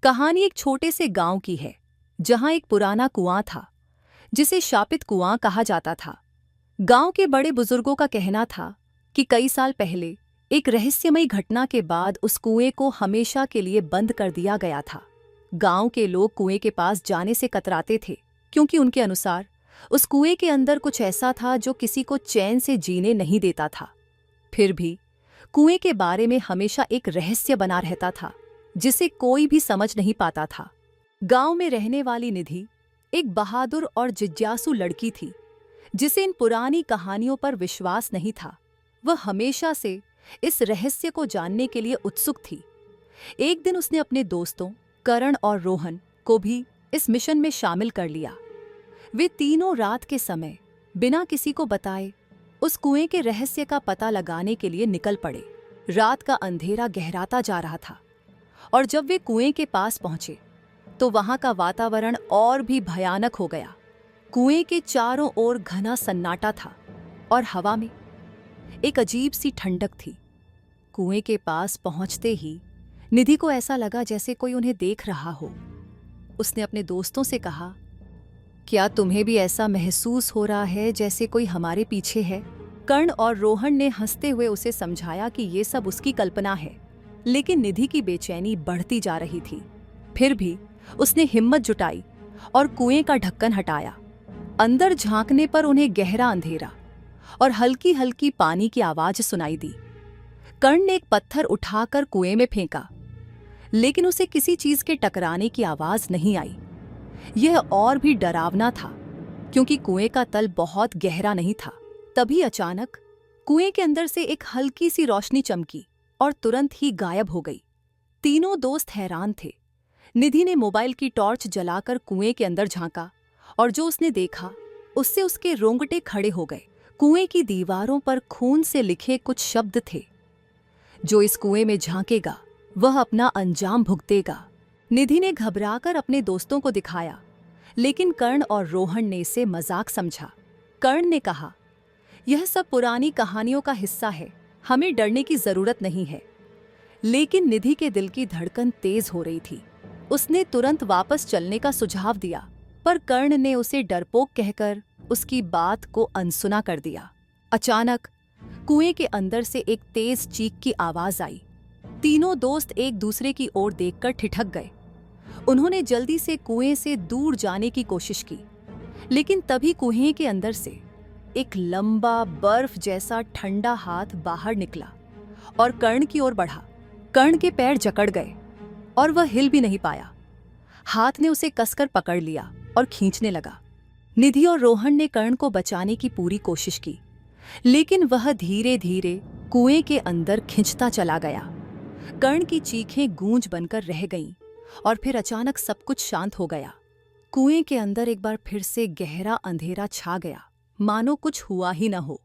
कहानी एक छोटे से गांव की है, जहां एक पुराना कुआं था, जिसे शापित कुआं कहा जाता था। गांव के बड़े बुजुर्गों का कहना था कि कई साल पहले एक रहस्यमयी घटना के बाद उस कुएं को हमेशा के लिए बंद कर दिया गया था। गांव के लोग कुएं के पास जाने से कतराते थे, क्योंकि उनके अनुसार उस कुएं के अंदर कुछ ऐसा था जो किसी को चैन से जीने नहीं देता था। फिर भी कुएं के बारे में हमेशा एक रहस्य बना रहता था, जिसे कोई भी समझ नहीं पाता था। गांव में रहने वाली निधि एक बहादुर और जिज्ञासु लड़की थी, जिसे इन पुरानी कहानियों पर विश्वास नहीं था। वह हमेशा से इस रहस्य को जानने के लिए उत्सुक थी। एक दिन उसने अपने दोस्तों करण और रोहन को भी इस मिशन में शामिल कर लिया। वे तीनों रात के समय बिना किसी को बताए उस कुएं के रहस्य का पता लगाने के लिए निकल पड़े। रात का अंधेरा गहराता जा रहा था, और जब वे कुएं के पास पहुंचे तो वहां का वातावरण और भी भयानक हो गया। कुएं के चारों ओर घना सन्नाटा था और हवा में एक अजीब सी ठंडक थी। कुएं के पास पहुंचते ही निधि को ऐसा लगा जैसे कोई उन्हें देख रहा हो। उसने अपने दोस्तों से कहा, क्या तुम्हें भी ऐसा महसूस हो रहा है जैसे कोई हमारे पीछे है? कर्ण और रोहन ने हंसते हुए उसे समझाया कि ये सब उसकी कल्पना है, लेकिन निधि की बेचैनी बढ़ती जा रही थी। फिर भी उसने हिम्मत जुटाई और कुएं का ढक्कन हटाया। अंदर झांकने पर उन्हें गहरा अंधेरा और हल्की हल्की पानी की आवाज सुनाई दी। कर्ण ने एक पत्थर उठाकर कुएं में फेंका, लेकिन उसे किसी चीज के टकराने की आवाज नहीं आई। यह और भी डरावना था, क्योंकि कुएं का तल बहुत गहरा नहीं था। तभी अचानक कुएं के अंदर से एक हल्की सी रोशनी चमकी और तुरंत ही गायब हो गई। तीनों दोस्त हैरान थे। निधि ने मोबाइल की टॉर्च जलाकर कुएं के अंदर झांका, और जो उसने देखा उससे उसके रोंगटे खड़े हो गए। कुएं की दीवारों पर खून से लिखे कुछ शब्द थे, जो इस कुएं में झांकेगा वह अपना अंजाम भुगतेगा। निधि ने घबराकर अपने दोस्तों को दिखाया, लेकिन कर्ण और रोहन ने इसे मजाक समझा। कर्ण ने कहा, यह सब पुरानी कहानियों का हिस्सा है, हमें डरने की जरूरत नहीं है। लेकिन निधि के दिल की धड़कन तेज हो रही थी। उसने तुरंत वापस चलने का सुझाव दिया, पर कर्ण ने उसे डरपोक कहकर उसकी बात को अनसुना कर दिया। अचानक कुएं के अंदर से एक तेज चीख की आवाज आई। तीनों दोस्त एक दूसरे की ओर देखकर ठिठक गए। उन्होंने जल्दी से कुएं से दूर जाने की कोशिश की, लेकिन तभी कुएं के अंदर से एक लंबा बर्फ जैसा ठंडा हाथ बाहर निकला और कर्ण की ओर बढ़ा। कर्ण के पैर जकड़ गए और वह हिल भी नहीं पाया। हाथ ने उसे कसकर पकड़ लिया और खींचने लगा। निधि और रोहन ने कर्ण को बचाने की पूरी कोशिश की, लेकिन वह धीरे धीरे कुएं के अंदर खिंचता चला गया। कर्ण की चीखें गूंज बनकर रह गईं, और फिर अचानक सब कुछ शांत हो गया। कुएं के अंदर एक बार फिर से गहरा अंधेरा छा गया, मानो कुछ हुआ ही न हो।